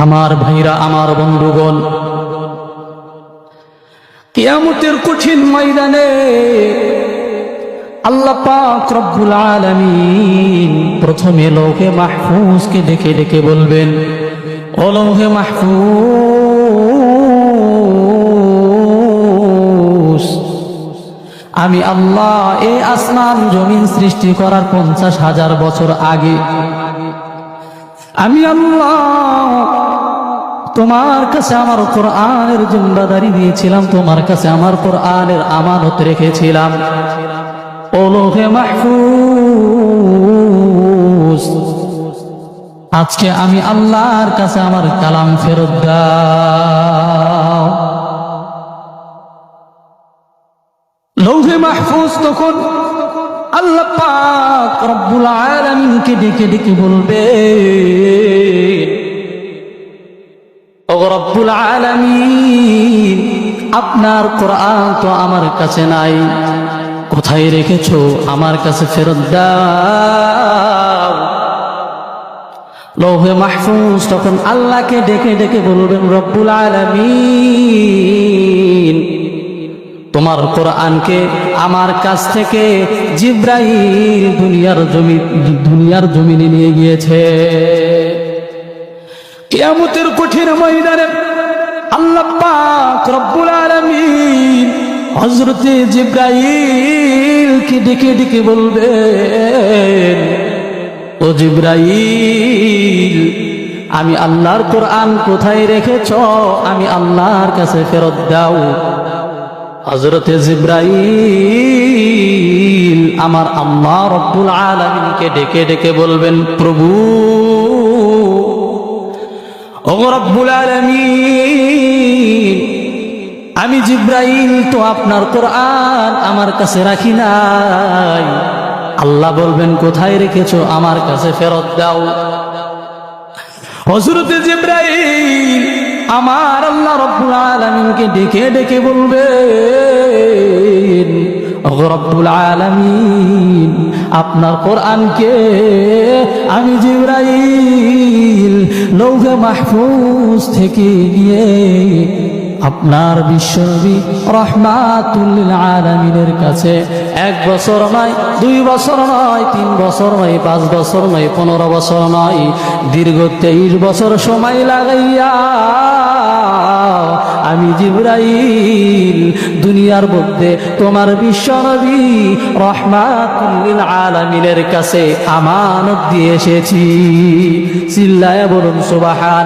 আমার ভাইরা, আমার বন্ধুগণ, কিয়ামতের কঠিন ময়দানে আল্লাহ পাক রব্বুল আলামিন প্রথমে লৌহে মাহফুজকে ডেকে ডেকে বলবেন, ও লৌহে মাহফুজ, আমি আল্লাহ এই আসমান জমিন সৃষ্টি করার 50,000 বছর আগে আমি আল্লাহ তোমার কাছে আমার কোরআনের জিম্মাদারি দিয়েছিলাম, তোমার কাছে আমার কোরআনের আমানত রেখেছিলাম। ও লৌহে মাহফুজ, আজকে আমি আল্লাহর কাছে আমার কালাম ফেরত দাও। লৌহে মাহফুজ তখন আল্লাহ পাক রব্বুল আলামিনকে ডেকে ডেকে বলবে, ও রব্বুল আলামিন, আপনার কোরআন তো আমার কাছে নাই, কোথায় রেখেছো? আমার কাছে ফেরত দাও। লৌহে মাহফুজ তখন আল্লাহকে ডেকে ডেকে বলবেন, রব্বুল আলামিন, তোমার কোরআনকে আমার কাছ থেকে জিব্রাইল দুনিয়ার জমিনে নিয়ে গিয়েছে। কিয়ামতের কঠিন ময়দানে আল্লাহ পাক রব্বুল আলামিন হযরতে জিব্রাইলকে ডেকে ডেকে বলবেন, ও জিব্রাইল, আমি আল্লাহর কোরআন কোথায় রেখেছো? আমি আল্লাহর কাছে ফেরত দাও। হযরতে জিব্রাইল আমার আল্লাহ রব্বুল আলামিনকে ডেকে ডেকে বলবেন, প্রভু, ও রব্বুল আলামিন, আমি জিব্রাইল তো আপনার কোরআন আমার কাছে রাখি নাই। আল্লাহ বলবেন, কোথায় রেখেছো? আমার কাছে ফেরত দাও। হযরতে জিব্রাইল আমার আল্লাহ রব্বুল আলামিনকে ডেকে ডেকে বলবেন, ও রব্বুল আলামিন, আপনার কোরআনকে আমি জিব্রাইল লৌহে মাহফুজ থেকে নিয়ে আপনার বিশ্বনবী রাহমাতুল লিল আলামিনের কাছে 1 বছর নয়, 2 বছর নয়, 3 বছর নয়, 5 বছর নয়, 15 বছর নয়, দীর্ঘ 23 বছর সময় লাগাইয়া আমি জিব্রাইল দুনিয়ার মধ্যে তোমার বিশ্বনবী রাহমাতুল লিল আলামিনের কাছে আমানত দিয়ে এসেছি। চিল্লায়া বলুন সুবহান।